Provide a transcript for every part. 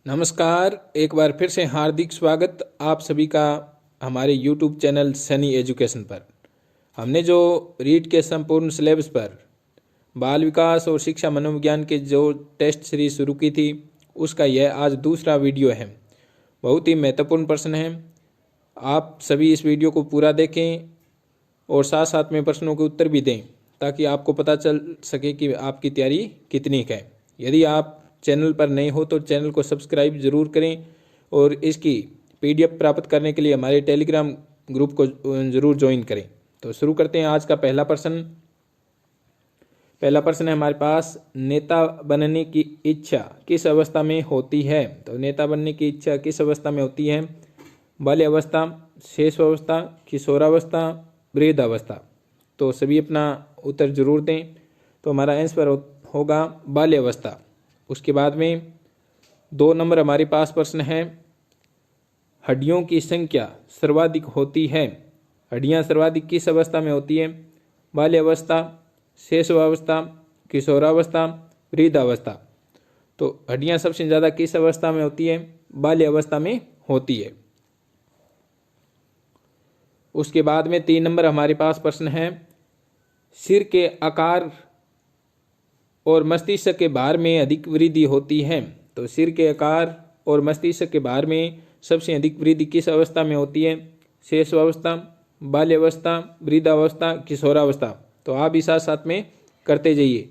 नमस्कार। एक बार फिर से हार्दिक स्वागत आप सभी का हमारे YouTube चैनल सनी एजुकेशन पर। हमने जो रीट के संपूर्ण सिलेबस पर बाल विकास और शिक्षा मनोविज्ञान के जो टेस्ट सीरीज शुरू की थी, उसका यह आज दूसरा वीडियो है। बहुत ही महत्वपूर्ण प्रश्न है। आप सभी इस वीडियो को पूरा देखें और साथ साथ में प्रश्नों के उत्तर भी दें, ताकि आपको पता चल सके कि आपकी तैयारी कितनी है। यदि आप चैनल पर नए हो तो चैनल को सब्सक्राइब जरूर करें और इसकी PDF प्राप्त करने के लिए हमारे टेलीग्राम ग्रुप को जरूर ज्वाइन करें। तो शुरू करते हैं आज का पहला प्रश्न। पहला प्रश्न है हमारे पास, नेता बनने की इच्छा किस अवस्था में होती है? तो नेता बनने की इच्छा किस अवस्था में होती है? बाल्य अवस्था, शैशवावस्था, किशोरावस्था, वृद्धावस्था। तो सभी अपना उत्तर जरूर दें। तो हमारा आंसर होगा बाल्य अवस्था। उसके बाद में 2 नंबर हमारे पास प्रश्न है, हड्डियों की संख्या सर्वाधिक होती है। हड्डियां सर्वाधिक किस अवस्था में होती है? बाल्य अवस्था, शैशवावस्था, किशोरावस्था, वृद्धावस्था। तो हड्डियां सबसे ज्यादा किस अवस्था में होती है? बाल्य अवस्था में होती है। उसके बाद में 3 नंबर हमारे पास प्रश्न है, सिर के आकार और मस्तिष्क के भार में अधिक वृद्धि होती है। तो सिर के आकार और मस्तिष्क के भार में सबसे अधिक वृद्धि किस अवस्था में होती है? शैशवावस्था, बाल्यावस्था, वृद्धावस्था, किशोरावस्था। तो आप भी साथ साथ में करते जाइए।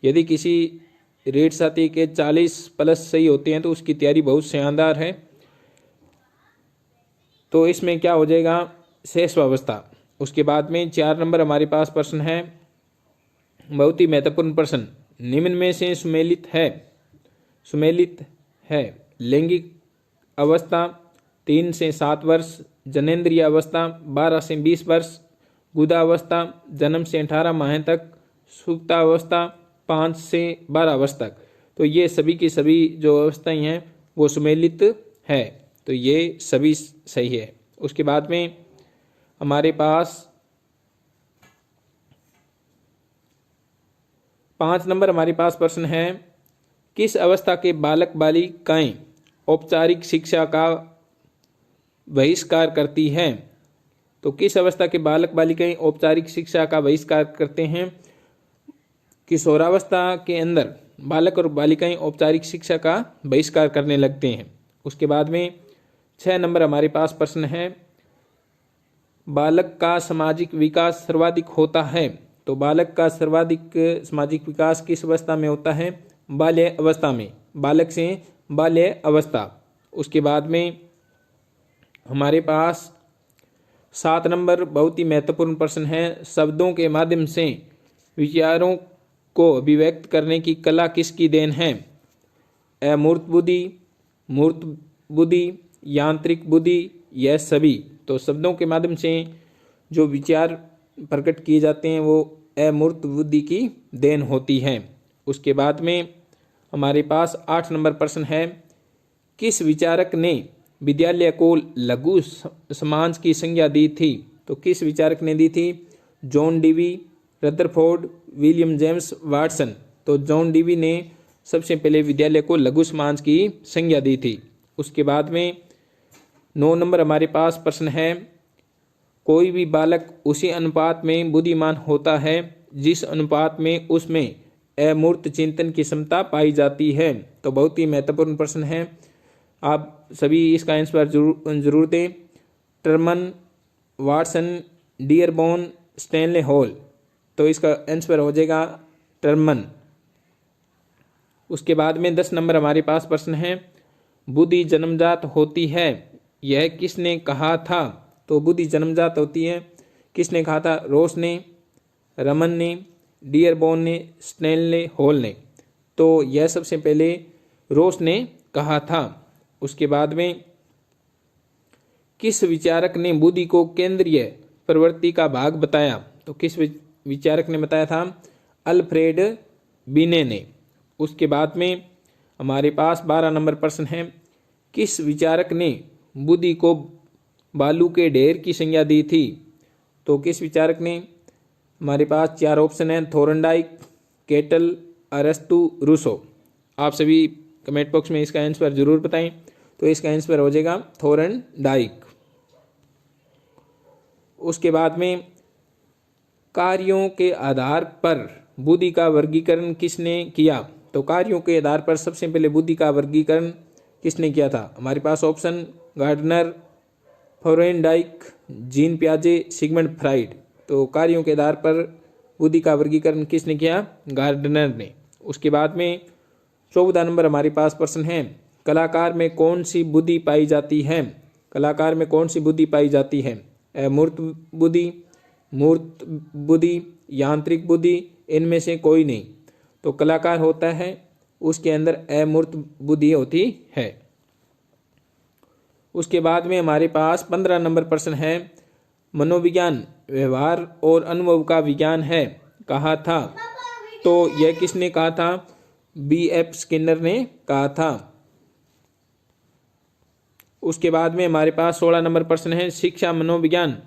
यदि किसी रेट साथी के 40+ सही होते हैं तो उसकी तैयारी बहुत शानदार है। तो इसमें क्या हो जाएगा? शैशवावस्था। उसके बाद में 4 नंबर हमारे पास प्रश्न है, बहुत ही महत्वपूर्ण प्रश्न, निम्न में से सुमेलित है लैंगिक अवस्था 3 से 7 वर्ष, जनेंद्रिय अवस्था 12 से 20 वर्ष, गुदावस्था जन्म से 18 माह तक, सुप्तावस्था 5 से 12 वर्ष तक। तो ये सभी की सभी जो अवस्थाएं हैं वो सुमेलित है। तो ये सभी सही है। उसके बाद में हमारे पास 5 नंबर हमारे पास प्रश्न है, किस अवस्था के बालक बालिकाएं औपचारिक शिक्षा का बहिष्कार करती हैं? तो किस अवस्था के बालक बालिकाएं औपचारिक शिक्षा का बहिष्कार करते हैं? किशोरावस्था के अंदर बालक और बालिकाएं औपचारिक शिक्षा का बहिष्कार करने लगते हैं। उसके बाद में 6 नंबर हमारे पास प्रश्न है, बालक का सामाजिक विकास सर्वाधिक होता है। तो बालक का सर्वाधिक सामाजिक विकास किस अवस्था में होता है? बाल्य अवस्था में। बालक से बाल्य अवस्था। उसके बाद में हमारे पास 7 नंबर बहुत ही महत्वपूर्ण प्रश्न है, शब्दों के माध्यम से विचारों को अभिव्यक्त करने की कला किसकी देन है? अमूर्त बुद्धि, मूर्त बुद्धि, यांत्रिक बुद्धि, यह सभी। तो शब्दों के माध्यम से जो विचार प्रकट किए जाते हैं वो अमूर्त बुद्धि की देन होती है। उसके बाद में हमारे पास 8 नंबर प्रश्न है, किस विचारक ने विद्यालय को लघु समाज की संज्ञा दी थी? तो किस विचारक ने दी थी? John Dewey, Rutherford, William James Watson. तो जॉन डीवी ने सबसे पहले विद्यालय को लघु समाज की संज्ञा दी थी। उसके बाद में 9 नंबर हमारे पास प्रश्न है, कोई भी बालक उसी अनुपात में बुद्धिमान होता है जिस अनुपात में उसमें अमूर्त चिंतन की क्षमता पाई जाती है। तो बहुत ही महत्वपूर्ण प्रश्न है, आप सभी इसका आंसर जरूर दें। Terman, Watson, Dearborn, Stanley Hall. तो इसका आंसर हो जाएगा टर्मन। उसके बाद में 10 नंबर हमारे पास प्रश्न है, बुद्धि जन्मजात होती है, यह किसने कहा था? तो बुद्धि जन्मजात होती है, किसने कहा था? रोस ने, रमन ने, डियरबोन ने, स्टैनले हॉल ने। तो यह सबसे पहले रोस ने कहा था। उसके बाद में किस विचारक ने बुद्धि को केंद्रीय प्रवृत्ति का भाग बताया? तो किस विचारक ने बताया था? अल्फ्रेड बिने ने। उसके बाद में हमारे पास 12 नंबर प्रश्न है, किस विचारक ने बुद्धि को बालू के ढेर की संज्ञा दी थी? तो किस विचारक ने? हमारे पास 4 ऑप्शन है, थोरनडाइक, केटल, अरस्तु, रूसो। आप सभी कमेंट बॉक्स में इसका आंसर जरूर बताएं। तो इसका आंसर हो जाएगा थोर्नडाइक। उसके बाद में कार्यों के आधार पर बुद्धि का वर्गीकरण किसने किया? तो कार्यों के आधार पर सबसे पहले बुद्धि का वर्गीकरण किसने किया था? हमारे पास ऑप्शन गार्डनर, थोर्नडाइक, जीन पियाजे, सिगमंड फ्राइड। तो कार्यों के आधार पर बुद्धि का वर्गीकरण किसने किया? गार्डनर ने। उसके बाद में 14 नंबर हमारे पास प्रश्न है, कलाकार में कौन सी बुद्धि पाई जाती है? कलाकार में कौन सी बुद्धि पाई जाती है? अमूर्त बुद्धि, मूर्त बुद्धि, यांत्रिक बुद्धि, इनमें से कोई नहीं। तो कलाकार होता है उसके अंदर अमूर्त बुद्धि होती है। उसके बाद में हमारे पास 15 नंबर प्रश्न है, मनोविज्ञान व्यवहार और अनुभव का विज्ञान है कहा था? तो यह किसने कहा था? B.F. स्किनर ने कहा था। उसके बाद में हमारे पास 16 नंबर प्रश्न है, शिक्षा मनोविज्ञान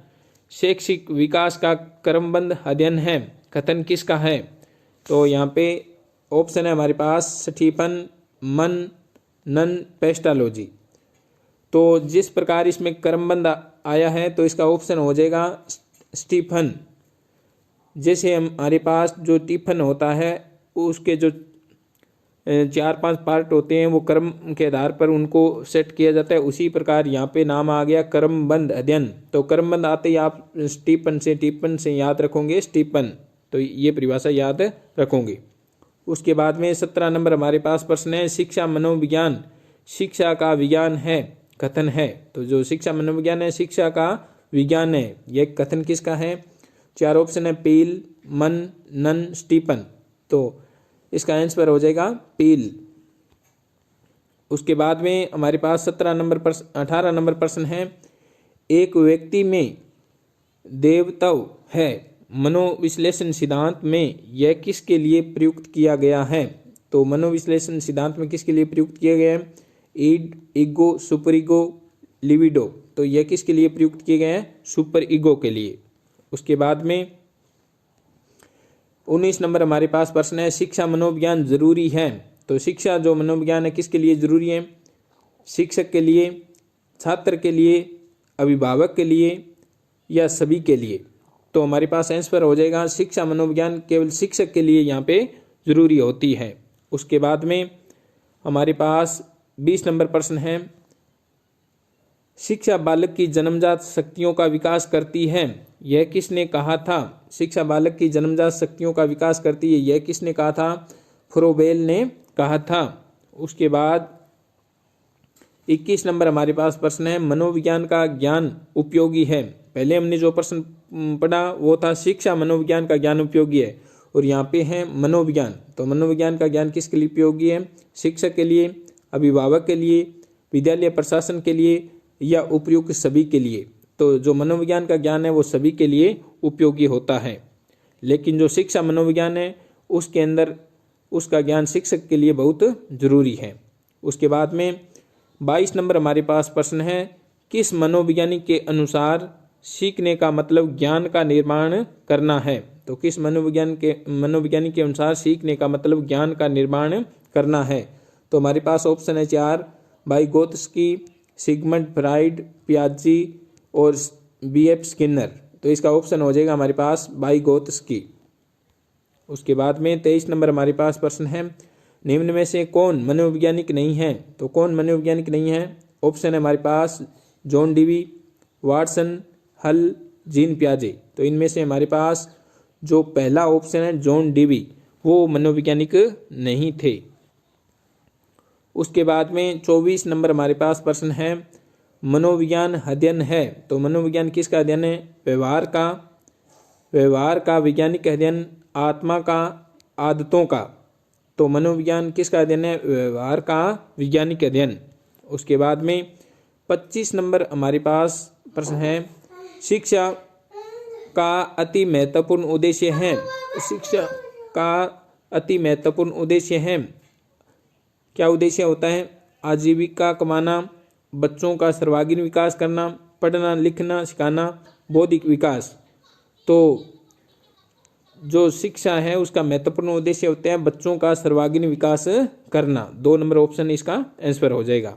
शैक्षिक विकास का क्रमबद्ध अध्ययन है, कथन किसका है? तो यहाँ पे ऑप्शन है हमारे पास स्टीफन मन नन पेस्टालोजी। तो जिस प्रकार इसमें क्रमबद्ध आया है तो इसका ऑप्शन हो जाएगा स्टीफन। जैसे हमारे पास जो टिफन होता है उसके जो 4-5 पार्ट होते हैं वो क्रम के आधार पर उनको सेट किया जाता है, उसी प्रकार यहाँ पे नाम आ गया क्रमबद्ध अध्ययन। तो क्रमबद्ध आते ही आप टिप्पण से याद रखोगे स्टीफन, तो ये परिभाषा याद रखोगे। उसके बाद में 17 नंबर हमारे पास प्रश्न है, शिक्षा मनोविज्ञान शिक्षा का विज्ञान है कथन है? तो जो शिक्षा मनोविज्ञान है शिक्षा का विज्ञान है, यह कथन किसका है? 4 ऑप्शन है, पील, मन, नन, स्टीफन। तो इसका आंसर हो जाएगा पील। उसके बाद में हमारे पास 18 नंबर प्रश्न है, एक व्यक्ति में देवत्व है मनोविश्लेषण सिद्धांत में यह किसके लिए प्रयुक्त किया गया है? तो मनोविश्लेषण सिद्धांत में किसके लिए प्रयुक्त किया गया है? ईड, ईगो, सुपर ईगो, लिबिडो। तो यह किसके लिए प्रयुक्त किए गए हैं? सुपर ईगो के लिए। उसके बाद में 19 नंबर हमारे पास प्रश्न है, शिक्षा मनोविज्ञान जरूरी है? तो शिक्षा जो मनोविज्ञान है किसके लिए जरूरी है? शिक्षक के लिए, छात्र के लिए, अभिभावक के लिए या सभी के लिए? तो हमारे पास आंसर हो जाएगा शिक्षा मनोविज्ञान केवल शिक्षक के लिए यहाँ पे जरूरी होती है। उसके बाद में हमारे पास 20 नंबर प्रश्न है, शिक्षा बालक की जन्मजात शक्तियों का विकास करती है, यह किसने कहा था? शिक्षा बालक की जन्मजात शक्तियों का विकास करती है, यह किसने कहा था? फ्रोबेल ने कहा था। उसके बाद 21 नंबर हमारे पास प्रश्न है, मनोविज्ञान का ज्ञान उपयोगी है? पहले हमने जो प्रश्न पढ़ा वो था शिक्षा मनोविज्ञान का ज्ञान उपयोगी है, और यहाँ पे है मनोविज्ञान। तो मनोविज्ञान का ज्ञान किसके लिए उपयोगी है? शिक्षक के लिए, अभिभावक के लिए, विद्यालय प्रशासन के लिए या उपयुक्त सभी के लिए? तो जो मनोविज्ञान का ज्ञान है वो सभी के लिए उपयोगी होता है, लेकिन जो शिक्षा मनोविज्ञान है उसके अंदर उसका ज्ञान शिक्षक के लिए बहुत जरूरी है। उसके बाद में 22 नंबर हमारे पास प्रश्न है, किस मनोवैज्ञानिक के अनुसार सीखने का मतलब ज्ञान का निर्माण करना है? तो किस मनोवैज्ञानिक के अनुसार सीखने का मतलब ज्ञान का निर्माण करना है? तो हमारे पास ऑप्शन है 4, वाइगोत्स्की, सिगमंड फ्राइड, पियाजी और B.F. स्किनर। तो इसका ऑप्शन हो जाएगा हमारे पास वाइगोत्स्की। उसके बाद में 23 नंबर हमारे पास प्रश्न है, निम्न में से कौन मनोवैज्ञानिक नहीं है? तो कौन मनोवैज्ञानिक नहीं है? ऑप्शन है हमारे पास जॉन डीवी, वाटसन, हल, जीन पियाजे। तो इनमें से हमारे पास जो पहला ऑप्शन है जॉन डीवी, वो मनोवैज्ञानिक नहीं थे। उसके बाद में 24 नंबर हमारे पास प्रश्न है, मनोविज्ञान अध्ययन है? तो मनोविज्ञान किसका अध्ययन है? व्यवहार का वैज्ञानिक अध्ययन, आत्मा का, आदतों का। तो मनोविज्ञान किसका अध्ययन है? व्यवहार का वैज्ञानिक अध्ययन। उसके बाद में 25 नंबर हमारे पास प्रश्न है, शिक्षा का अति महत्वपूर्ण उद्देश्य है? शिक्षा का अति महत्वपूर्ण उद्देश्य है, क्या उद्देश्य होता है? आजीविका कमाना, बच्चों का सर्वांगीण विकास करना, पढ़ना लिखना सिखाना, बौद्धिक विकास। तो जो शिक्षा है उसका महत्वपूर्ण उद्देश्य होते हैं बच्चों का सर्वांगीण विकास करना। 2 नंबर ऑप्शन इसका आंसर हो जाएगा।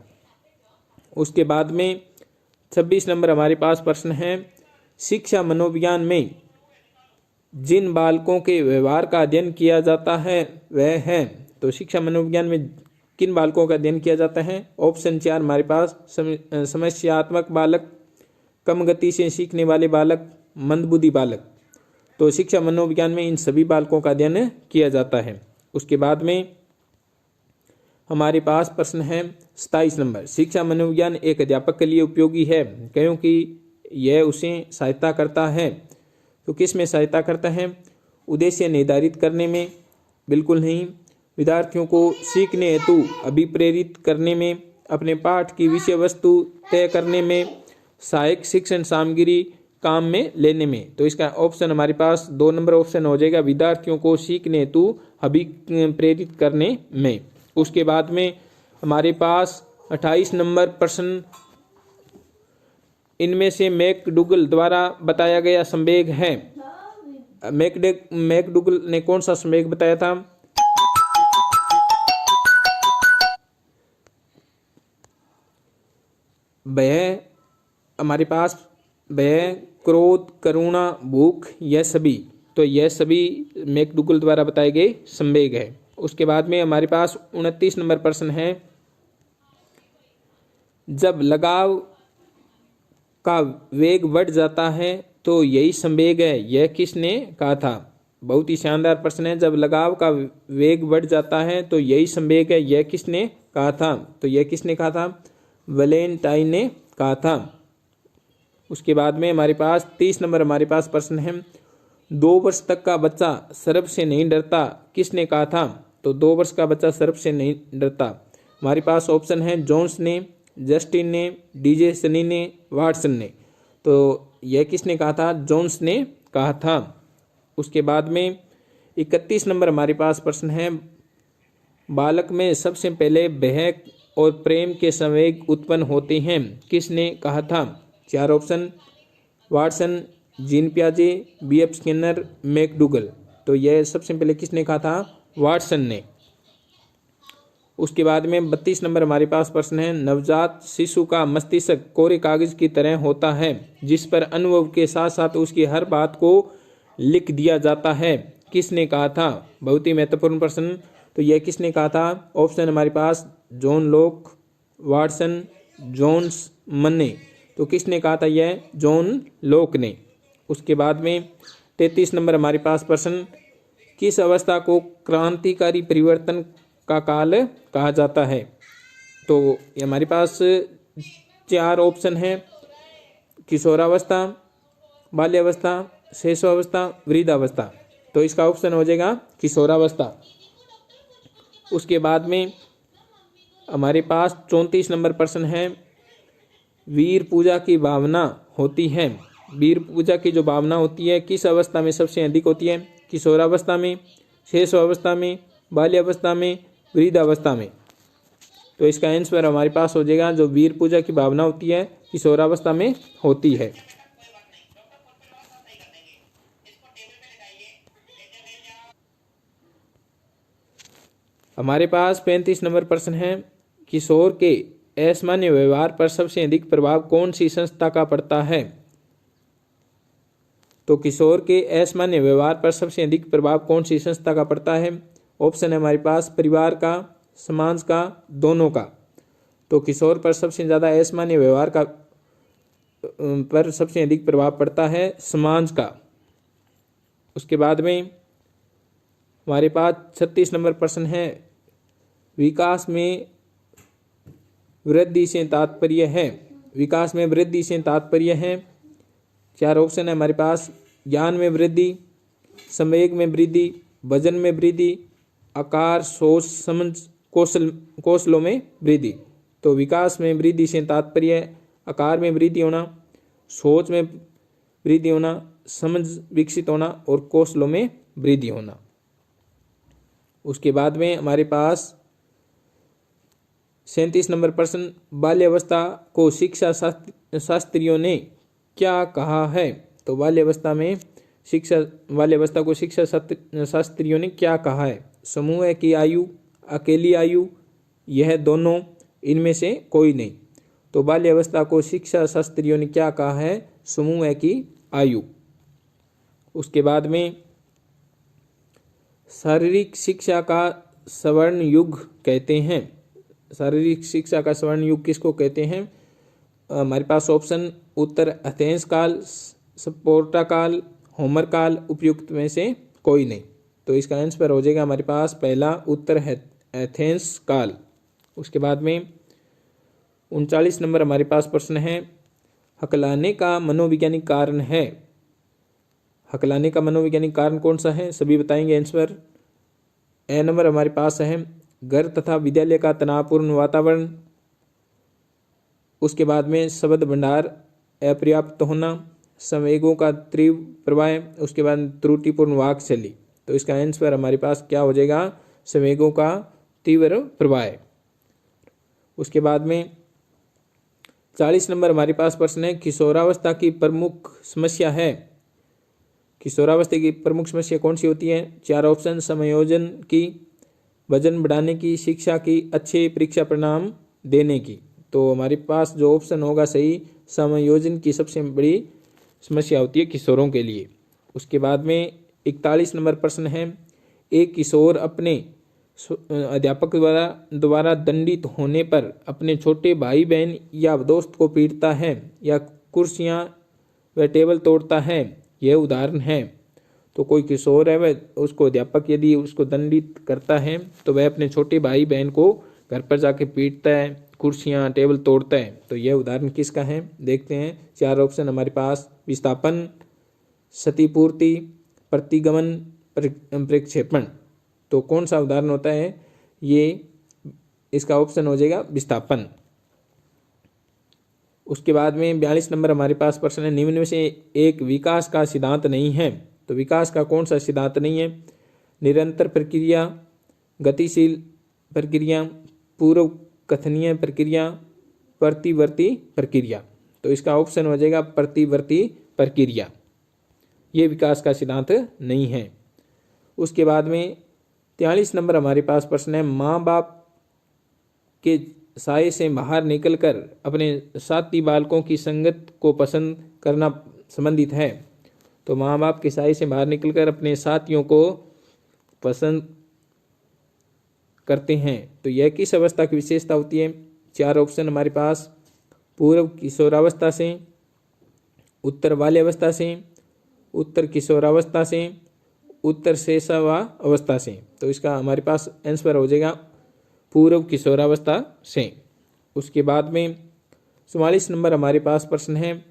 उसके बाद में 26 नंबर हमारे पास प्रश्न है, शिक्षा मनोविज्ञान में जिन बालकों के व्यवहार का अध्ययन किया जाता है वह है। तो शिक्षा मनोविज्ञान में किन बालकों का अध्ययन किया जाता है? ऑप्शन 4 हमारे पास समस्यात्मक बालक, कम गति से सीखने वाले बालक, मंदबुद्धि बालक। तो शिक्षा मनोविज्ञान में इन सभी बालकों का अध्ययन किया जाता है। उसके बाद में हमारे पास प्रश्न है 27 नंबर, शिक्षा मनोविज्ञान एक अध्यापक के लिए उपयोगी है क्योंकि यह उसे सहायता करता है। तो किस में सहायता करता है? उद्देश्य निर्धारित करने में बिल्कुल नहीं, विद्यार्थियों को सीखने हेतु अभिप्रेरित करने में, अपने पाठ की विषय वस्तु तय करने में, सहायक शिक्षण सामग्री काम में लेने में। तो इसका ऑप्शन हमारे पास 2 नंबर ऑप्शन हो जाएगा, विद्यार्थियों को सीखने हेतु अभिप्रेरित करने में। उसके बाद में हमारे पास 28 नंबर प्रश्न, इनमें से मैकडूगल द्वारा बताया गया संवेग है। मैकडूगल ने कौन सा संवेग बताया था? भय, हमारे पास भय, क्रोध, करुणा, भूख, यह सभी। तो यह सभी मैकडूगल द्वारा बताए गए संवेग है। उसके बाद में हमारे पास 29 नंबर प्रश्न है, जब लगाव का वेग बढ़ जाता है तो यही संवेग है, यह किसने कहा था? बहुत ही शानदार प्रश्न है। जब लगाव का वेग बढ़ जाता है तो यही संवेग है, यह किसने कहा था? तो यह किसने कहा था? वैलेंटाइन ने कहा था। उसके बाद में हमारे पास 30 नंबर हमारे पास प्रश्न है, 2 वर्ष तक का बच्चा सर्प से नहीं डरता, किसने कहा था? तो 2 वर्ष का बच्चा सर्प से नहीं डरता। हमारे पास ऑप्शन है जोन्स ने, जस्टिन ने, डीजे सनी ने, वाटसन ने। तो यह किसने कहा था? जोन्स ने कहा था। उसके बाद में 31 नंबर हमारे पास प्रश्न है, बालक में सबसे पहले भय और प्रेम के संवेग उत्पन्न होते हैं, किसने कहा था? 4 ऑप्शन, वाटसन, जीन पियाजे, बीएफ स्किनर, मैकडूगल। तो यह सबसे पहले किसने कहा था? वाटसन ने। उसके बाद में 32 नंबर हमारे पास प्रश्न है, नवजात शिशु का मस्तिष्क कोरे कागज की तरह होता है जिस पर अनुभव के साथ साथ उसकी हर बात को लिख दिया जाता है, किसने कहा था? बहुत ही महत्वपूर्ण प्रश्न। तो यह किसने कहा था? ऑप्शन हमारे पास जॉन लॉक, वाटसन, जोन्स, मन्ने। तो किसने कहा था? यह जॉन लॉक ने। उसके बाद में 33 नंबर हमारे पास प्रश्न, किस अवस्था को क्रांतिकारी परिवर्तन का काल कहा जाता है? तो ये हमारे पास 4 ऑप्शन है, किशोरावस्था, बाल्यावस्था, शैशवावस्था, वृद्धावस्था। तो इसका ऑप्शन हो जाएगा किशोरावस्था। उसके बाद में हमारे पास 34 नंबर प्रश्न है, वीर पूजा की भावना होती है, वीर पूजा की जो भावना होती है किस अवस्था में सबसे अधिक होती है? किशोरावस्था में, शैशवावस्था में, बाल्यावस्था में, वृद्धावस्था में। तो इसका आंसर हमारे पास हो जाएगा, जो वीर पूजा की भावना होती है किशोरावस्था में होती है। हमारे पास 35 नंबर प्रश्न है, किशोर के असामान्य व्यवहार पर सबसे अधिक प्रभाव कौन सी संस्था का पड़ता है? तो किशोर के असामान्य व्यवहार पर सबसे अधिक प्रभाव कौन सी संस्था का पड़ता है? ऑप्शन है हमारे पास परिवार का, समाज का, दोनों का। तो किशोर पर सबसे ज़्यादा असामान्य व्यवहार का पर सबसे अधिक प्रभाव पड़ता है समाज का। उसके बाद में हमारे पास 36 नंबर प्रश्न है, विकास में वृद्धि से तात्पर्य है, विकास में वृद्धि से तात्पर्य है। 4 ऑप्शन है हमारे पास, ज्ञान में वृद्धि, संवेग में वृद्धि, वजन में वृद्धि, आकार, सोच, समझ, कौशलों में वृद्धि। तो विकास में वृद्धि से तात्पर्य आकार में वृद्धि होना, सोच में वृद्धि होना, समझ विकसित होना और कौशलों में वृद्धि होना। उसके बाद में हमारे पास 37 नंबर प्रश्न, बाल्यावस्था को शिक्षा शास्त्रियों ने क्या कहा है? तो बाल्यावस्था में शिक्षा वाली अवस्था को शिक्षा शास्त्रियों ने क्या कहा है? समूह की आयु, अकेली आयु, यह दोनों, इनमें से कोई नहीं। तो बाल्य अवस्था को शिक्षा शास्त्रियों ने क्या कहा है? समूह की आयु। उसके बाद में शारीरिक शिक्षा का स्वर्ण युग कहते हैं। शारीरिक शिक्षा का स्वर्ण युग किसको कहते हैं? हमारे पास ऑप्शन उत्तर एथेंस काल, स्पार्टा काल, होमर काल, उपयुक्त में से कोई नहीं। तो इसका आंसर हो जाएगा हमारे पास पहला उत्तर है एथेंस काल। उसके बाद में 39 नंबर हमारे पास प्रश्न है, हकलाने का मनोवैज्ञानिक कारण है। हकलाने का मनोवैज्ञानिक कारण कौन सा है? सभी बताएंगे आंसर। ए नंबर हमारे पास है घर तथा विद्यालय का तनावपूर्ण वातावरण। उसके बाद में शब्द भंडार अपर्याप्त होना, संवेगों का तीव्र प्रवाह, उसके बाद त्रुटिपूर्ण वाक शैली। तो इसका आंसर हमारे पास क्या हो जाएगा? संवेगों का तीव्र प्रवाह। उसके बाद में 40 नंबर हमारे पास प्रश्न है, किशोरावस्था की प्रमुख समस्या है। किशोरावस्था की प्रमुख समस्या कौन सी होती है? 4 ऑप्शन, समायोजन की, वजन बढ़ाने की, शिक्षा की, अच्छे परीक्षा परिणाम देने की। तो हमारे पास जो ऑप्शन होगा सही, समायोजन की सबसे बड़ी समस्या होती है किशोरों के लिए। उसके बाद में 41 नंबर प्रश्न है, एक किशोर अपने अध्यापक द्वारा दंडित होने पर अपने छोटे भाई बहन या दोस्त को पीटता है या कुर्सियां व टेबल तोड़ता है, यह उदाहरण है। तो कोई किशोर है, वह उसको अध्यापक यदि उसको दंडित करता है तो वह अपने छोटे भाई बहन को घर पर जाके पीटता है, कुर्सियां टेबल तोड़ता है। तो यह उदाहरण किसका है? देखते हैं। 4 ऑप्शन हमारे पास, विस्थापन, क्षतिपूर्ति, प्रतिगमन, प्रक्षेपण। तो कौन सा उदाहरण होता है? ये इसका ऑप्शन हो जाएगा विस्थापन। उसके बाद में 42 नंबर हमारे पास प्रश्न है, निम्न में से एक विकास का सिद्धांत नहीं है। तो विकास का कौन सा सिद्धांत नहीं है? निरंतर प्रक्रिया, गतिशील प्रक्रिया, पूर्व कथनीय प्रक्रिया, प्रतिवर्ती प्रक्रिया। तो इसका ऑप्शन हो जाएगा प्रतिवर्ती प्रक्रिया। ये विकास का सिद्धांत नहीं है। उसके बाद में 43 नंबर हमारे पास प्रश्न है, माँ बाप के साए से बाहर निकलकर अपने साथी बालकों की संगत को पसंद करना संबंधित है। तो माँ बाप के साए से बाहर निकलकर अपने साथियों को पसंद करते हैं, तो यह किस अवस्था की विशेषता होती है? 4 ऑप्शन हमारे पास, पूर्व किशोरावस्था से, उत्तर बाल्यावस्था से, उत्तर किशोरावस्था से, उत्तर शैशवावस्था से। तो इसका हमारे पास आंसर हो जाएगा पूर्व किशोरावस्था से। उसके बाद में 44 नंबर हमारे पास प्रश्न है,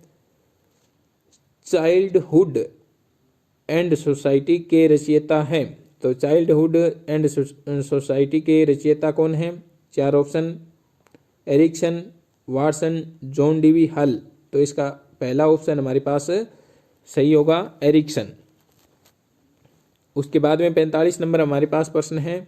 चाइल्डहुड एंड सोसाइटी के रचयिता है। तो चाइल्डहुड एंड सोसाइटी के रचयिता कौन है? 4 option, Erikson, Watson, John Dewey Hull. तो इसका पहला ऑप्शन हमारे पास सही होगा, एरिक्सन। उसके बाद में 45 नंबर हमारे पास प्रश्न है,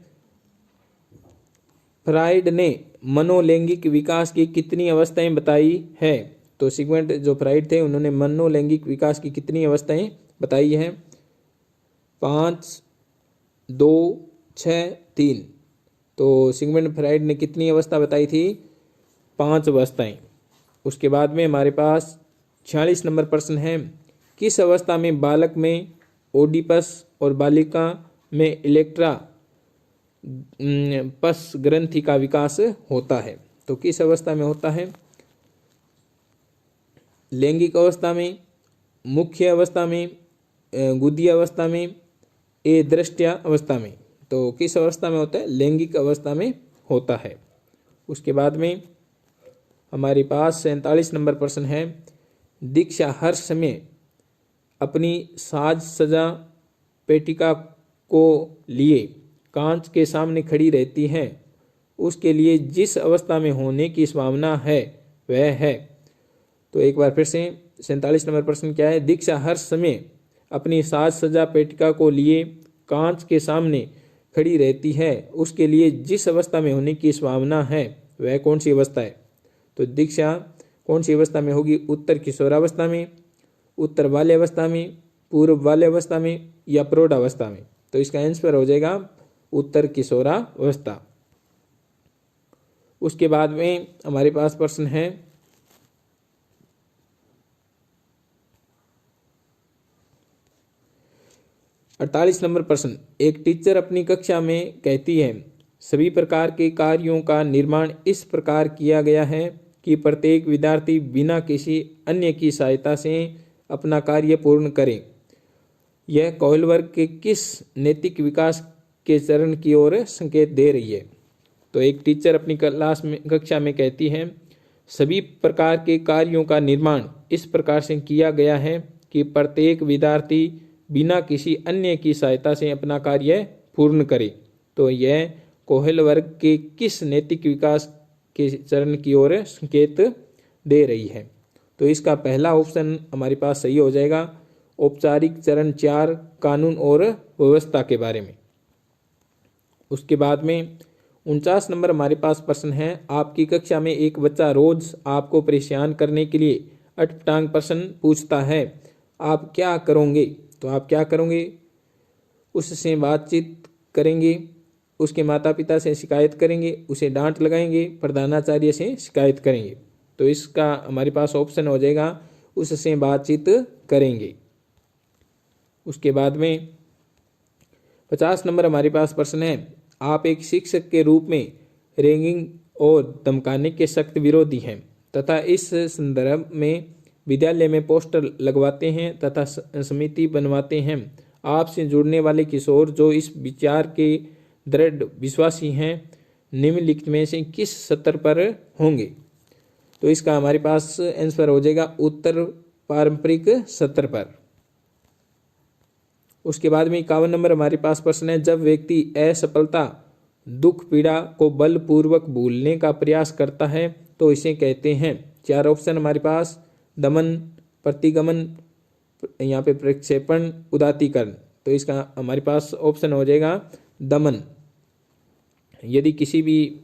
फ्राइड ने मनोलैंगिक विकास की कितनी अवस्थाएं बताई है? तो सिगमंड जो फ्राइड थे उन्होंने मनोलैंगिक विकास की कितनी अवस्थाएं बताई है? 5, 2, 6, 3। तो सिगमंड फ्राइड ने कितनी अवस्था बताई थी? 5 अवस्थाएं। उसके बाद में हमारे पास 46 नंबर प्रश्न है, किस अवस्था में बालक में ओडिपस और बालिका में इलेक्ट्रा पस ग्रंथि का विकास होता है? तो किस अवस्था में होता है? लैंगिक अवस्था में, मुख्य अवस्था में, गुदीय अवस्था में, ए दृष्टया अवस्था में। तो किस अवस्था में होता है? लैंगिक अवस्था में होता है। उसके बाद में हमारे पास 47 नंबर प्रश्न है, दीक्षा हर समय अपनी साज सजा पेटिका को लिए कांच के सामने खड़ी रहती है, उसके लिए जिस अवस्था में होने की संभावना है वह है। तो एक बार फिर से 47 नंबर प्रश्न क्या है? दीक्षा हर समय अपनी साज सजा पेटिका को लिए कांच के सामने खड़ी रहती है, उसके लिए जिस अवस्था में होने की संभावना है वह कौन सी अवस्था है? तो दीक्षा कौन सी अवस्था में होगी? उत्तर किशोरावस्था में, उत्तर बाल्यावस्था में, पूर्व बाल्यावस्था में या प्रौढ़ावस्था में? तो इसका आंसर हो जाएगा उत्तर किशोरावस्था। उसके बाद में हमारे पास प्रश्न है 48 नंबर प्रश्न। एक टीचर अपनी कक्षा में कहती है सभी प्रकार के कार्यों का निर्माण इस प्रकार किया गया है कि प्रत्येक विद्यार्थी बिना किसी अन्य की सहायता से अपना कार्य पूर्ण करे। यह कौशल वर्ग के किस नैतिक विकास के चरण की ओर संकेत दे रही है? तो एक टीचर अपनी कक्षा में कहती है सभी प्रकार के कार्यों का निर्माण इस प्रकार से किया गया है कि प्रत्येक विद्यार्थी बिना किसी अन्य की सहायता से अपना कार्य पूर्ण करे। तो यह कौशल वर्ग के किस नैतिक विकास के चरण की ओर संकेत दे रही है? तो इसका पहला ऑप्शन हमारे पास सही हो जाएगा, औपचारिक चरण 4 कानून और व्यवस्था के बारे में। उसके बाद में 49 नंबर हमारे पास प्रश्न है आपकी कक्षा में एक बच्चा रोज आपको परेशान करने के लिए अटपटांग प्रश्न पूछता है, आप क्या करोगे? तो आप क्या करोगे? उससे बातचीत करेंगे, उसके माता पिता से शिकायत करेंगे, उसे डांट लगाएंगे, प्रधानाचार्य से शिकायत करेंगे। तो इसका हमारे पास ऑप्शन हो जाएगा उससे बातचीत करेंगे। उसके बाद में 50 नंबर हमारे पास प्रश्न है आप एक शिक्षक के रूप में रैगिंग और धमकाने के सख्त विरोधी हैं तथा इस संदर्भ में विद्यालय में पोस्टर लगवाते हैं तथा समिति बनवाते हैं। आपसे जुड़ने वाले किशोर जो इस विचार के दृढ़ विश्वासी हैं निम्नलिखित में से किस स्तर पर होंगे? तो इसका हमारे पास आंसर हो जाएगा उत्तर पारंपरिक स्तर पर। उसके बाद में 51 नंबर हमारे पास प्रश्न है जब व्यक्ति असफलता दुख पीड़ा को बलपूर्वक भूलने का प्रयास करता है तो इसे कहते हैं। 4 ऑप्शन हमारे पास दमन, प्रतिगमन, यहाँ पे प्रक्षेपण, उदातीकरण। तो इसका हमारे पास ऑप्शन हो जाएगा दमन। यदि किसी भी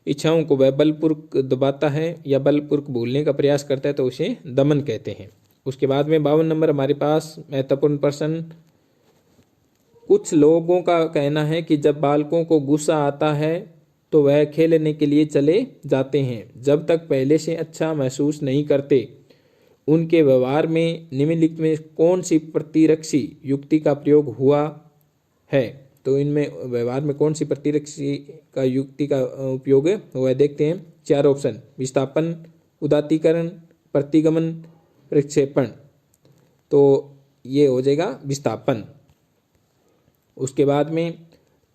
इच्छाओं को वह बलपूर्वक दबाता है या बलपूर्वक भूलने का प्रयास करता है तो उसे दमन कहते हैं। उसके बाद में 52 नंबर हमारे पास महत्वपूर्ण प्रश्न, कुछ लोगों का कहना है कि जब बालकों को गुस्सा आता है तो वह खेलने के लिए चले जाते हैं जब तक पहले से अच्छा महसूस नहीं करते। उनके व्यवहार में निम्नलिखित में कौन सी प्रतिरक्षी युक्ति का प्रयोग हुआ है? तो इनमें व्यवहार में कौन सी प्रतिरक्षी का युक्ति का उपयोग हुआ है देखते हैं। 4 ऑप्शन विस्थापन, उदातीकरण, प्रतिगमन, प्रक्षेपण। तो ये हो जाएगा विस्थापन। उसके बाद में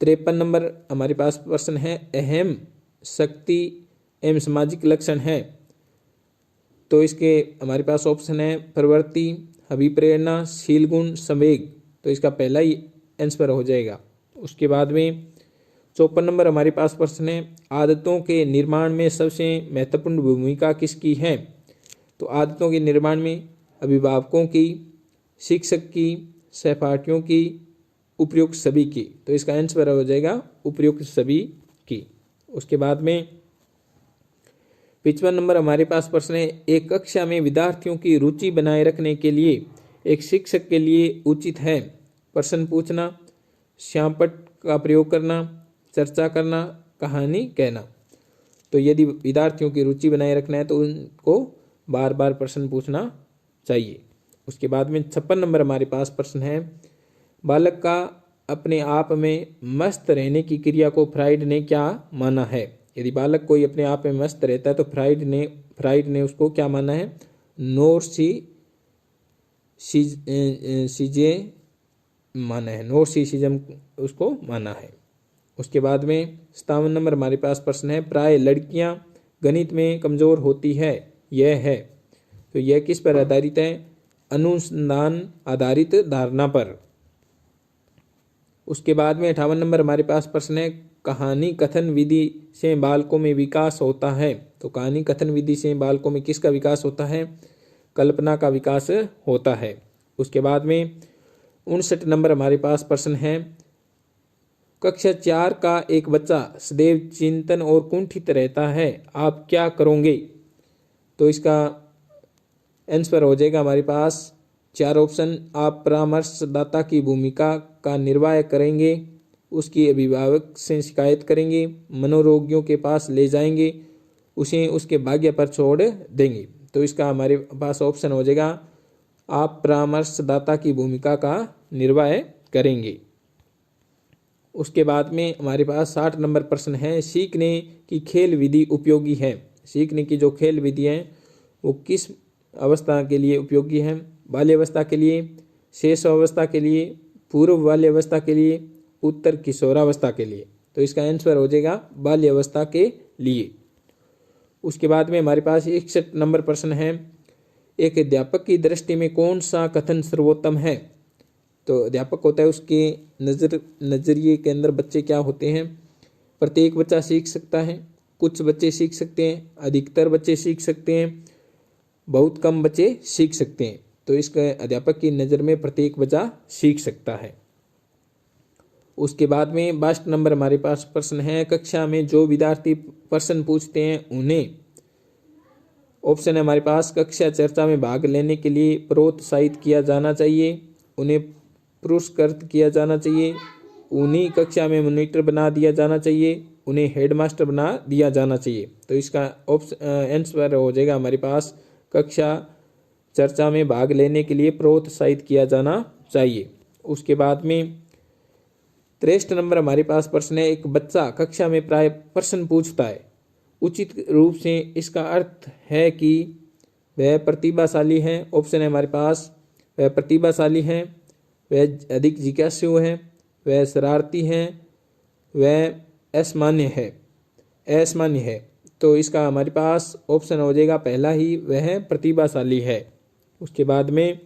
53 नंबर हमारे पास प्रश्न है अहम शक्ति एवं सामाजिक लक्षण है। तो इसके हमारे पास ऑप्शन है प्रवृत्ति, अभिप्रेरणा, शील गुण, संवेग। तो इसका पहला ही आंसर हो जाएगा। उसके बाद में 54 नंबर हमारे पास प्रश्न है आदतों के निर्माण में सबसे महत्वपूर्ण भूमिका किसकी है? तो आदतों के निर्माण में अभिभावकों की, शिक्षक की, सहपाठियों की, उपयुक्त सभी की। तो इसका आंसर हो जाएगा उपयुक्त सभी की। उसके बाद में 55 नंबर हमारे पास प्रश्न है एक कक्षा में विद्यार्थियों की रुचि बनाए रखने के लिए एक शिक्षक के लिए उचित है प्रश्न पूछना, श्यामपट्ट का प्रयोग करना, चर्चा करना, कहानी कहना। तो यदि विद्यार्थियों की रुचि बनाए रखना है तो उनको बार बार प्रश्न पूछना चाहिए। उसके बाद में 56 नंबर हमारे पास प्रश्न है बालक का अपने आप में मस्त रहने की क्रिया को फ्राइड ने क्या माना है? यदि बालक कोई अपने आप में मस्त रहता है तो फ्राइड ने उसको क्या माना है? नोर्सिसिज्म माना है, नोर्सिसिज्म उसको माना है। उसके बाद में 57 नंबर हमारे पास प्रश्न है प्राय लड़कियां गणित में कमजोर होती है, यह है। तो यह किस पर आधारित है? अनुसंधान आधारित धारणा पर। उसके बाद में 58 नंबर हमारे पास प्रश्न है कहानी कथन विधि से बालकों में विकास होता है। तो कहानी कथन विधि से बालकों में किसका विकास होता है? कल्पना का विकास होता है। उसके बाद में 59 नंबर हमारे पास प्रश्न है कक्षा 4 का एक बच्चा सदैव चिंतन और कुंठित रहता है, आप क्या करोगे? तो इसका आंसर हो जाएगा हमारे पास 4 ऑप्शन, आप परामर्शदाता की भूमिका का निर्वाह करेंगे, उसकी अभिभावक से शिकायत करेंगे, मनोरोगियों के पास ले जाएंगे, उसे उसके भाग्य पर छोड़ देंगे। तो इसका हमारे पास ऑप्शन हो जाएगा, आप परामर्शदाता की भूमिका का निर्वाह करेंगे। उसके बाद में हमारे पास 60 नंबर प्रश्न है, सीखने की खेल विधि उपयोगी है। सीखने की जो खेल विधि है वो किस अवस्था के लिए उपयोगी है? बाल्यावस्था के लिए, शेष अवस्था के लिए, पूर्व बाल्यावस्था के लिए, उत्तर किशोरावस्था के लिए। तो इसका आंसर हो जाएगा बाल्यावस्था के लिए। उसके बाद में हमारे पास 61 नंबर प्रश्न है, एक अध्यापक की दृष्टि में कौन सा कथन सर्वोत्तम है? तो अध्यापक होता है, उसके नजरिए के अंदर बच्चे क्या होते हैं? प्रत्येक बच्चा सीख सकता है, कुछ बच्चे सीख सकते हैं, अधिकतर बच्चे सीख सकते हैं, बहुत कम बच्चे सीख सकते हैं। तो इसका अध्यापक की नज़र में प्रत्येक बच्चा सीख सकता है। उसके बाद में 62 नंबर हमारे पास प्रश्न है, कक्षा में जो विद्यार्थी प्रश्न पूछते हैं उन्हें, ऑप्शन है हमारे पास, कक्षा चर्चा में भाग लेने के लिए प्रोत्साहित किया जाना चाहिए, उन्हें पुरस्कृत किया जाना चाहिए, उन्हीं कक्षा में मॉनिटर बना दिया जाना चाहिए, उन्हें हेडमास्टर बना दिया जाना चाहिए। तो इसका आंसर हो जाएगा हमारे पास, कक्षा चर्चा में भाग लेने के लिए प्रोत्साहित किया जाना चाहिए। उसके बाद में 63 नंबर हमारे पास प्रश्न है, एक बच्चा कक्षा में प्राय प्रश्न पूछता है, उचित रूप से इसका अर्थ है कि वह प्रतिभाशाली है। ऑप्शन है हमारे पास, वह प्रतिभाशाली है, वह अधिक जिज्ञासु है, वह शरारती है, वह असामान्य है। तो इसका हमारे पास ऑप्शन हो जाएगा पहला ही, वह प्रतिभाशाली है। उसके बाद में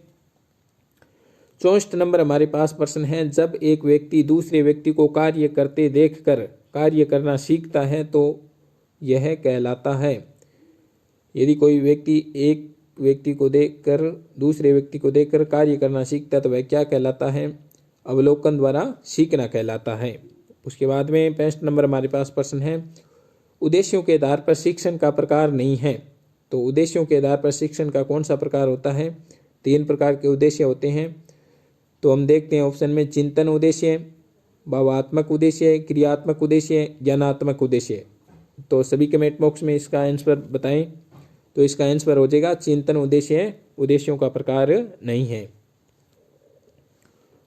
64 नंबर हमारे पास प्रश्न है, जब एक व्यक्ति दूसरे व्यक्ति को कार्य करते देखकर कार्य करना सीखता है तो यह कहलाता है। यदि कोई व्यक्ति एक व्यक्ति को देखकर दूसरे व्यक्ति को देखकर कार्य करना सीखता है तो वह क्या कहलाता है? अवलोकन द्वारा सीखना कहलाता है। उसके बाद में 65 नंबर हमारे पास प्रश्न है, उद्देश्यों के आधार पर शिक्षण का प्रकार नहीं है। तो उद्देश्यों के आधार पर शिक्षण का कौन सा प्रकार होता है? 3 प्रकार के उद्देश्य होते हैं। तो हम देखते हैं ऑप्शन में, चिंतन उद्देश्य, भावात्मक उद्देश्य, क्रियात्मक उद्देश्य, ज्ञानात्मक उद्देश्य। तो सभी कमेंट बॉक्स में इसका आंसर बताएं। तो इसका आंसर हो जाएगा चिंतन उद्देश्य उद्देश्यों का प्रकार नहीं है।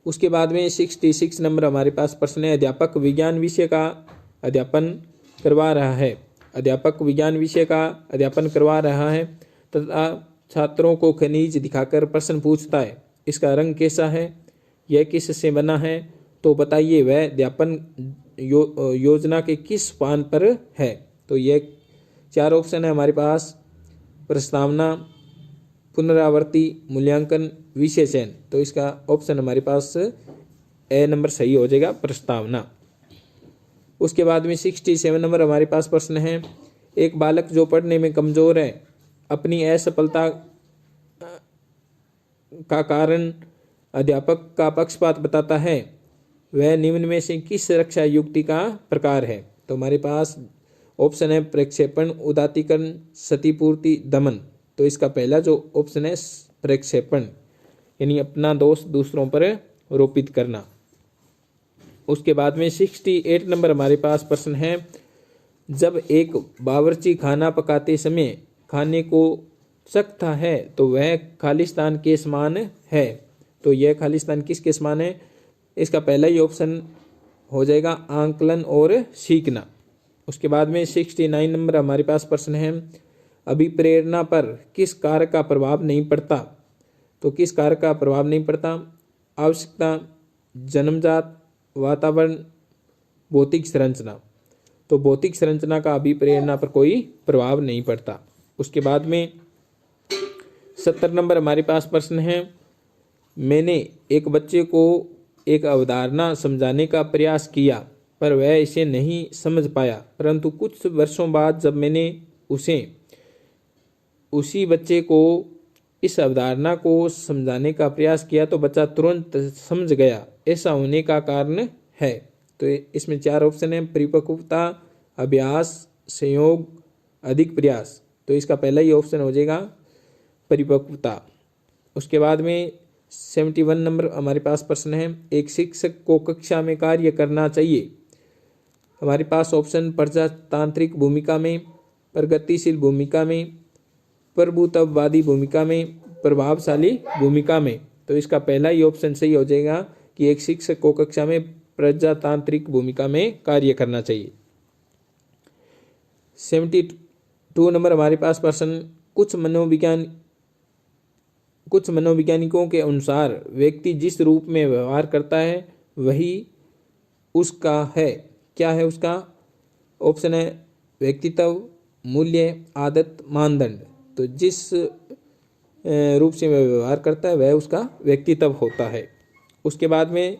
उसके बाद में 66 नंबर हमारे पास प्रश्न है, अध्यापक विज्ञान विषय का अध्यापन करवा रहा है। अध्यापक विज्ञान विषय का अध्यापन करवा रहा है तथा छात्रों को खनिज दिखाकर प्रश्न पूछता है, इसका रंग कैसा है, यह किस से बना है, तो बताइए वह अध्यापन योजना के किस पान पर है। तो यह 4 ऑप्शन है हमारे पास, प्रस्तावना, पुनरावर्ती, मूल्यांकन, विषय चयन। तो इसका ऑप्शन हमारे पास ए नंबर सही हो जाएगा, प्रस्तावना। उसके बाद में 67 नंबर हमारे पास प्रश्न है, एक बालक जो पढ़ने में कमजोर है अपनी असफलता का कारण अध्यापक का पक्षपात बताता है, वह निम्न में से किस रक्षा युक्ति का प्रकार है। तो हमारे पास ऑप्शन है प्रक्षेपण, उदात्तीकरण, क्षतिपूर्ति, दमन। तो इसका पहला जो ऑप्शन है प्रक्षेपण, यानी अपना दोष दूसरों पर आरोपित करना। उसके बाद में 68 नंबर हमारे पास प्रश्न है, जब एक बावर्ची खाना पकाते समय खाने को चखता है तो वह खालिस्तान के समान है। तो यह खालिस्तान किसके समान है? इसका पहला ही ऑप्शन हो जाएगा आंकलन और सीखना। उसके बाद में 69 नंबर हमारे पास प्रश्न है, अभिप्रेरणा पर किस कारक का प्रभाव नहीं पड़ता। तो किस कारक का प्रभाव नहीं पड़ता? आवश्यकता, जन्मजात, वातावरण, भौतिक संरचना। तो भौतिक संरचना का अभिप्रेरणा पर कोई प्रभाव नहीं पड़ता। उसके बाद में 70 नंबर हमारे पास प्रश्न है, मैंने एक बच्चे को एक अवधारणा समझाने का प्रयास किया पर वह इसे नहीं समझ पाया, परंतु कुछ वर्षों बाद जब मैंने उसी बच्चे को इस अवधारणा को समझाने का प्रयास किया तो बच्चा तुरंत समझ गया। ऐसा होने का कारण है। तो इसमें 4 ऑप्शन है, परिपक्वता, अभ्यास, संयोग, अधिक प्रयास। तो इसका पहला ही ऑप्शन हो जाएगा परिपक्वता। उसके बाद में 71 नंबर हमारे पास प्रश्न है, एक शिक्षक को कक्षा में कार्य करना चाहिए। हमारे पास ऑप्शन प्रजातांत्रिक भूमिका में, प्रगतिशील भूमिका में, प्रभुत्ववादी भूमिका में, प्रभावशाली भूमिका में। तो इसका पहला ही ऑप्शन सही हो जाएगा कि एक शिक्षक को कक्षा में प्रजातांत्रिक भूमिका में कार्य करना चाहिए। 72 नंबर हमारे पास प्रश्न, कुछ मनोवैज्ञानिकों के अनुसार व्यक्ति जिस रूप में व्यवहार करता है वही उसका है। क्या है उसका? ऑप्शन है व्यक्तित्व, मूल्य, आदत, मानदंड। तो जिस रूप से वह व्यवहार करता है वह उसका व्यक्तित्व होता है। उसके बाद में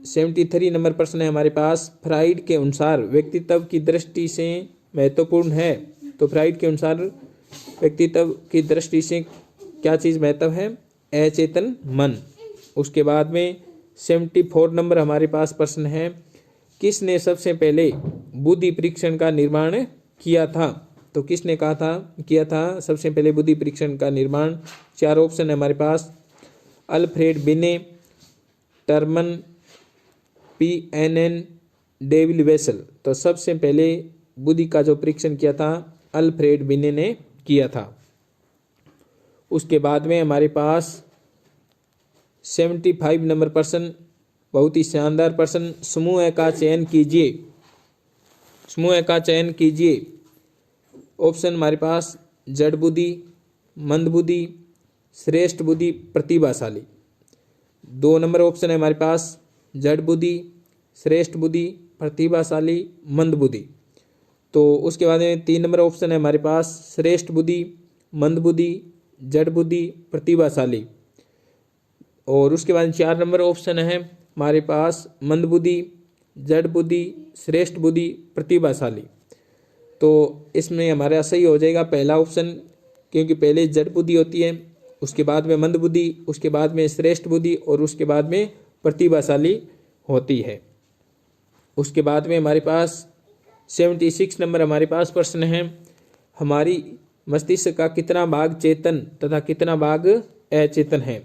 73 नंबर प्रश्न है हमारे पास, फ्राइड के अनुसार व्यक्तित्व की दृष्टि से महत्वपूर्ण है। तो फ्राइड के अनुसार व्यक्तित्व की दृष्टि से क्या चीज़ महत्व है? अचेतन मन। उसके बाद में 74 नंबर हमारे पास प्रश्न है, किसने सबसे पहले बुद्धि परीक्षण का निर्माण किया था? तो किसने किया था सबसे पहले बुद्धि परीक्षण का निर्माण? 4 ऑप्शन है हमारे पास, अल्फ्रेड बिने, टर्मन, PNN, डेविड वेसल। तो सबसे पहले बुद्धि का जो परीक्षण किया था अल्फ्रेड बिने ने किया था। उसके बाद में हमारे पास 75 नंबर प्रश्न, बहुत ही शानदार प्रश्न, समूह का चयन कीजिए। समूह का चयन कीजिए। ऑप्शन हमारे पास जड़ बुद्धि, मंद बुद्धि, श्रेष्ठ बुद्धि, प्रतिभाशाली। 2 नंबर ऑप्शन है हमारे पास जड़ बुद्धि, श्रेष्ठ बुद्धि, प्रतिभाशाली, मंद बुद्धि। तो उसके बाद में 3 नंबर ऑप्शन है हमारे पास श्रेष्ठ बुद्धि, मंद बुद्धि, जड़ बुद्धि, प्रतिभाशाली। और उसके बाद 4 नंबर ऑप्शन है हमारे पास मंद बुद्धि, जड़ बुद्धि, श्रेष्ठ बुद्धि, प्रतिभाशाली। तो इसमें हमारा सही हो जाएगा पहला ऑप्शन, क्योंकि पहले जड़ बुद्धि होती है, उसके बाद में मंद बुद्धि, उसके बाद में श्रेष्ठ बुद्धि और उसके बाद में प्रतिभाशाली होती है। उसके बाद में हमारे पास 76 नंबर हमारे पास प्रश्न है, हमारी मस्तिष्क का कितना भाग चेतन तथा कितना भाग अचेतन है?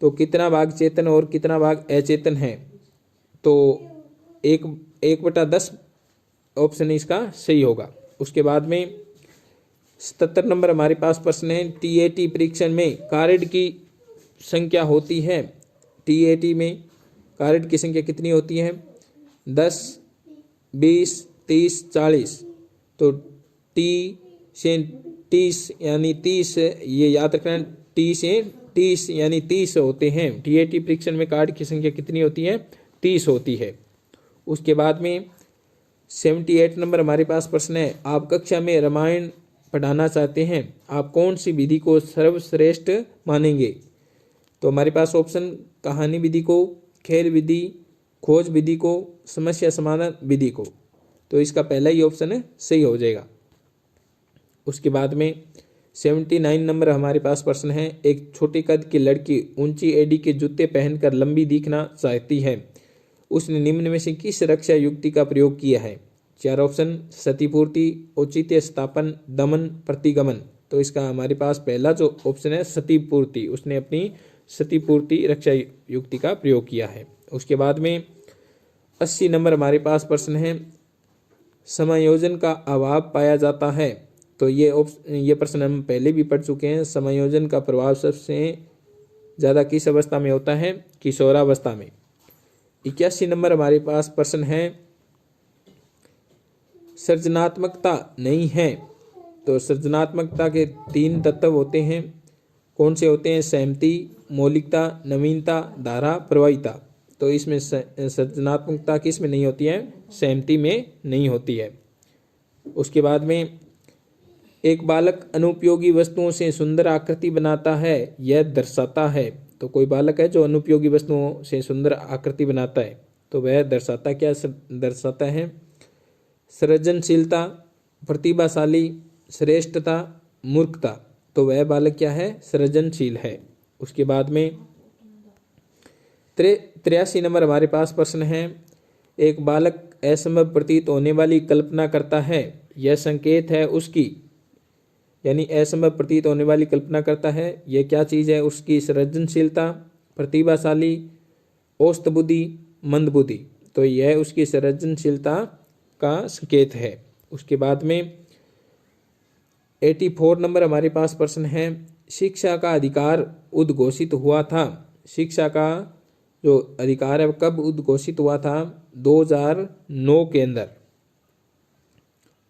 तो कितना भाग चेतन और कितना भाग अचेतन है? तो 1/10 ऑप्शन इसका सही होगा। उसके बाद में 77 नंबर हमारे पास प्रश्न है, TAT परीक्षण में कार्ड की संख्या होती है। TAT में कार्ड की संख्या कितनी होती है? 10, 20, 30, 40। तो T से 30 यानी 30, ये याद रखना, T से 30 यानी 30 होते हैं। TAT परीक्षण में कार्ड की संख्या कितनी होती है? 30 होती है। उसके बाद में 78 नंबर हमारे पास प्रश्न है, आप कक्षा में रामायण पढ़ाना चाहते हैं, आप कौन सी विधि को सर्वश्रेष्ठ मानेंगे? तो हमारे पास ऑप्शन कहानी विधि को, खेल विधि, खोज विधि को, समस्या समाधान विधि को। तो इसका पहला ही ऑप्शन सही हो जाएगा। उसके बाद में 79 नंबर हमारे पास प्रश्न है, एक छोटे कद की लड़की ऊंची एड़ी के जूते पहनकर लंबी दिखना चाहती है, उसने निम्न में से किस रक्षा युक्ति का प्रयोग किया है? 4 ऑप्शन, क्षतिपूर्ति, औचित्य स्थापन, दमन, प्रतिगमन। तो इसका हमारे पास पहला जो ऑप्शन है क्षतिपूर्ति, उसने अपनी क्षतिपूर्ति रक्षा युक्ति का प्रयोग किया है। उसके बाद में 80 नंबर हमारे पास प्रश्न है, समायोजन का अभाव पाया जाता है। तो ये प्रश्न हम पहले भी पढ़ चुके हैं। समायोजन का प्रभाव सबसे ज़्यादा किस अवस्था में होता है? किशोरावस्था में। 81 नंबर हमारे पास प्रश्न है, सृजनात्मकता नहीं है। तो सृजनात्मकता के 3 तत्व होते हैं, कौन से होते हैं? सहमति, मौलिकता, नवीनता, धारा, प्रवाहिता। तो इसमें सृजनात्मकता किस में नहीं होती है? सहमति में नहीं होती है। उसके बाद में एक बालक अनुपयोगी वस्तुओं से सुंदर आकृति बनाता है, यह दर्शाता है। तो कोई बालक है जो अनुपयोगी वस्तुओं से सुंदर आकृति बनाता है, तो वह दर्शाता है? सृजनशीलता, प्रतिभाशाली, श्रेष्ठता, मूर्खता। तो वह बालक क्या है? सृजनशील है। उसके बाद में 83 नंबर हमारे पास प्रश्न है, एक बालक असंभव प्रतीत होने वाली कल्पना करता है, यह संकेत है उसकी, यानी असंभव प्रतीत होने वाली कल्पना करता है। यह क्या चीज़ है? उसकी सृजनशीलता, प्रतिभाशाली, औसत बुद्धि, मंद बुद्धि। तो यह उसकी सृजनशीलता का संकेत है। उसके बाद में 84 नंबर हमारे पास प्रश्न है, शिक्षा का अधिकार उद्घोषित हुआ था। शिक्षा का जो अधिकार है कब उद्घोषित हुआ था? 2009 के अंदर।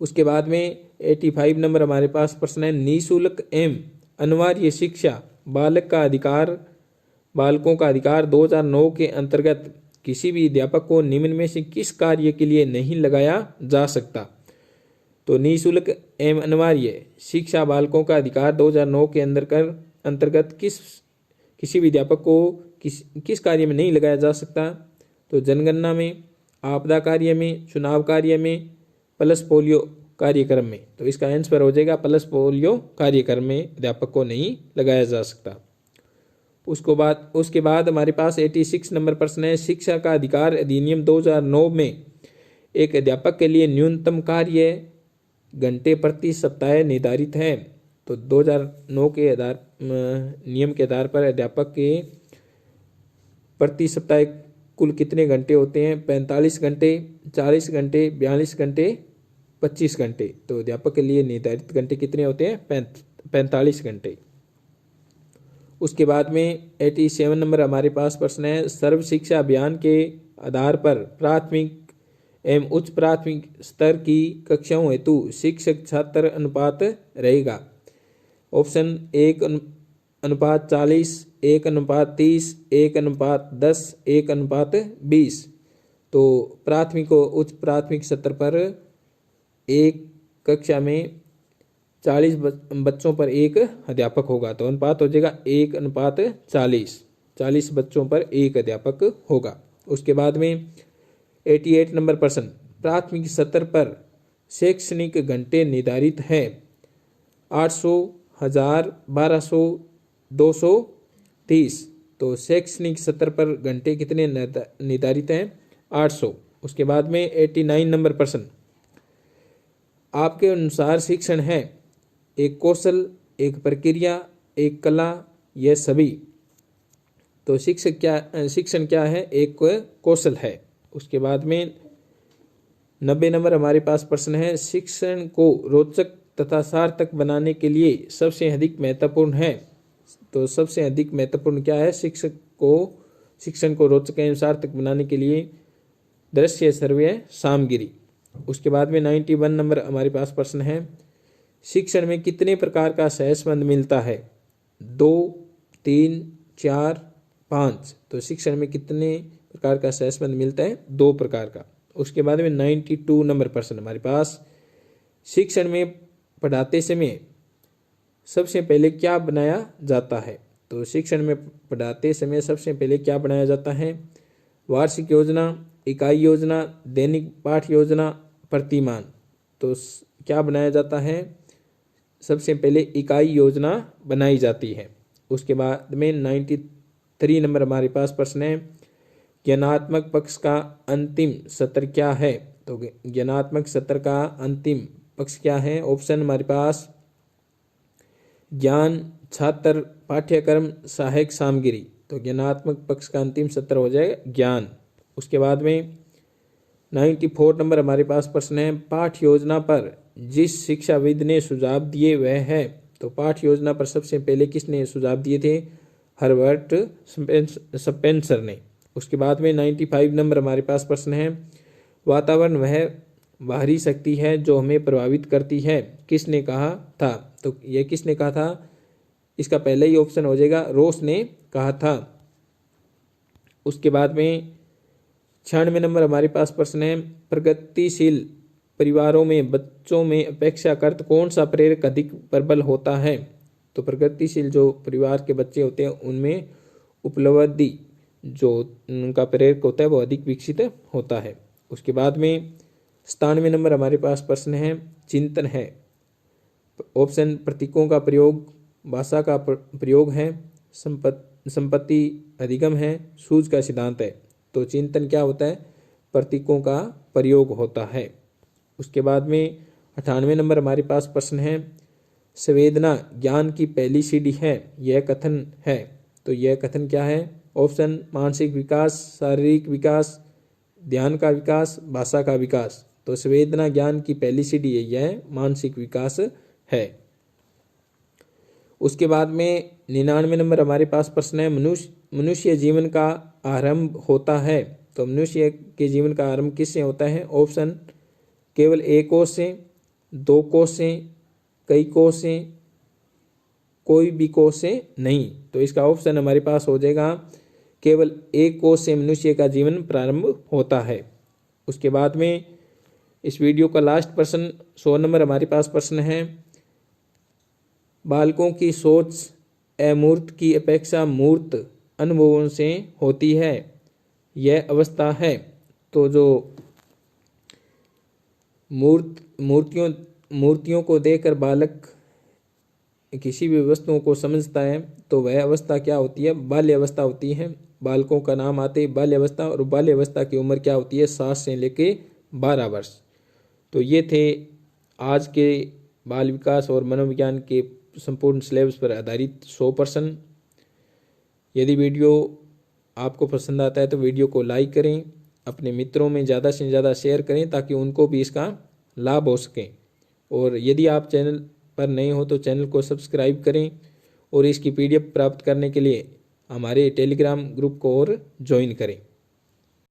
उसके बाद में 85 नंबर हमारे पास प्रश्न है, निःशुल्क एवं अनिवार्य शिक्षा बालकों का अधिकार 2009 के अंतर्गत किसी भी अध्यापक को निम्न में से किस कार्य के लिए नहीं लगाया जा सकता? तो निःशुल्क एवं अनिवार्य शिक्षा बालकों का अधिकार 2009 के अंतर्गत किसी भी अध्यापक को किस कार्य में नहीं लगाया जा सकता? तो जनगणना में, आपदा कार्य में, चुनाव कार्य में, पल्स पोलियो कार्यक्रम में। तो इसका आंसर हो जाएगा पल्स पोलियो कार्यक्रम में अध्यापक को नहीं लगाया जा सकता। उसके बाद हमारे पास 86 नंबर प्रश्न है, शिक्षा का अधिकार अधिनियम 2009 में एक अध्यापक के लिए न्यूनतम कार्य घंटे प्रति सप्ताह निर्धारित है। तो 2009 के नियम के आधार पर अध्यापक के प्रति सप्ताह कुल कितने घंटे होते हैं? 45 घंटे, 40 घंटे, 42 घंटे, 25 घंटे। तो अध्यापक के लिए निर्धारित घंटे कितने होते हैं? 45 घंटे। उसके बाद में 87 नंबर हमारे पास प्रश्न है, सर्व शिक्षा अभियान के आधार पर प्राथमिक एवं उच्च प्राथमिक स्तर की कक्षाओं हेतु शिक्षक छात्र अनुपात रहेगा। ऑप्शन 1:40, 1:30, 1:10, 1:20। तो प्राथमिक और उच्च प्राथमिक स्तर पर एक कक्षा में 40 बच्चों पर एक अध्यापक होगा। तो अनुपात हो जाएगा 1:40, 40 बच्चों पर एक अध्यापक होगा। उसके बाद में 88 नंबर प्रश्न, प्राथमिक स्तर पर शैक्षणिक घंटे निर्धारित है 800, 1000, 1200, 230। तो शैक्षणिक स्तर पर घंटे कितने निर्धारित हैं? 800। उसके बाद में 89 नंबर प्रश्न, आपके अनुसार शिक्षण है एक कौशल, एक प्रक्रिया, एक कला, यह सभी? तो शिक्षण क्या है? एक कौशल है। उसके बाद में 90 नंबर हमारे पास प्रश्न है, शिक्षण को रोचक तथा सार्थक बनाने के लिए सबसे अधिक महत्वपूर्ण है। तो सबसे अधिक महत्वपूर्ण क्या है? शिक्षण को रोचक एवं सार्थक बनाने के लिए दृश्य श्रव्य सामग्री। उसके बाद में 91 नंबर हमारे पास प्रश्न है, शिक्षण में कितने प्रकार का सहसंबंध मिलता है? 2, 3, 4, 5। तो शिक्षण में कितने प्रकार का सहसंबंध मिलता है? 2 प्रकार का। उसके बाद में 92 नंबर प्रश्न हमारे पास, शिक्षण में पढ़ाते समय सबसे पहले क्या बनाया जाता है? तो शिक्षण में पढ़ाते समय सबसे पहले क्या बनाया जाता है? वार्षिक योजना, इकाई योजना, दैनिक पाठ योजना, प्रतिमान। तो क्या बनाया जाता है? सबसे पहले इकाई योजना बनाई जाती है। उसके बाद में 93 नंबर हमारे पास प्रश्न है, ज्ञानात्मक पक्ष का अंतिम सत्र क्या है? तो ज्ञानात्मक सत्र का अंतिम पक्ष क्या है? ऑप्शन हमारे पास ज्ञान, छात्र, पाठ्यक्रम, सहायक सामग्री। तो ज्ञानात्मक पक्ष का अंतिम सत्र हो जाएगा ज्ञान। उसके बाद में 94 नंबर हमारे पास प्रश्न है, पाठ योजना पर जिस शिक्षाविद ने सुझाव दिए वह है? तो पाठ योजना पर सबसे पहले किसने सुझाव दिए थे? हर्बर्ट स्पेंसर ने। उसके बाद में 95 नंबर हमारे पास प्रश्न है, वातावरण वह बाहरी शक्ति है जो हमें प्रभावित करती है, किसने कहा था? तो यह किसने कहा था? इसका पहले ही ऑप्शन हो जाएगा रोस ने कहा था। उसके बाद में 96 नंबर हमारे पास प्रश्न है, प्रगतिशील परिवारों में बच्चों में अपेक्षाकृत कौन सा प्रेरक अधिक प्रबल होता है? तो प्रगतिशील जो परिवार के बच्चे होते हैं उनमें उपलब्धि जो उनका प्रेरक होता है वो अधिक विकसित होता है। उसके बाद में 97 नंबर हमारे पास प्रश्न है, चिंतन है। ऑप्शन प्रतीकों का प्रयोग, भाषा का प्रयोग है, संपत्ति अधिगम है, सूझ का सिद्धांत है। तो चिंतन क्या होता है? प्रतीकों का प्रयोग होता है। उसके बाद में 98 नंबर हमारे पास प्रश्न है, संवेदना ज्ञान की पहली सीढ़ी है, यह कथन है। तो यह कथन क्या है? ऑप्शन मानसिक विकास, शारीरिक विकास, ध्यान का विकास, भाषा का विकास। तो संवेदना ज्ञान की पहली सीढ़ी है, यह मानसिक विकास है। उसके बाद में 99 नंबर हमारे पास प्रश्न है, मनुष्य जीवन का आरंभ होता है। तो मनुष्य के जीवन का आरंभ किससे होता है? ऑप्शन केवल एक कोष से, दो कोष से, कई कोष से, कोई भी कोष से नहीं। तो इसका ऑप्शन हमारे पास हो जाएगा केवल एक कोष से मनुष्य का जीवन प्रारंभ होता है। उसके बाद में इस वीडियो का लास्ट प्रश्न 100 नंबर हमारे पास प्रश्न है, बालकों की सोच अमूर्त की अपेक्षा मूर्त अनुभवों से होती है, यह अवस्था है। तो जो मूर्तियों को देखकर बालक किसी भी वस्तुओं को समझता है, तो वह अवस्था क्या होती है? बाल्य अवस्था होती है। बालकों का नाम आते ही बाल्य अवस्था, और बाल्य अवस्था की उम्र क्या होती है? 7 से लेके 12 वर्ष। तो ये थे आज के बाल विकास और मनोविज्ञान के संपूर्ण सिलेबस पर आधारित 100 प्रश्न। यदि वीडियो आपको पसंद आता है तो वीडियो को लाइक करें, अपने मित्रों में ज़्यादा से ज़्यादा शेयर करें ताकि उनको भी इसका लाभ हो सके। और यदि आप चैनल पर नए हो तो चैनल को सब्सक्राइब करें, और इसकी PDF प्राप्त करने के लिए हमारे टेलीग्राम ग्रुप को और ज्वाइन करें।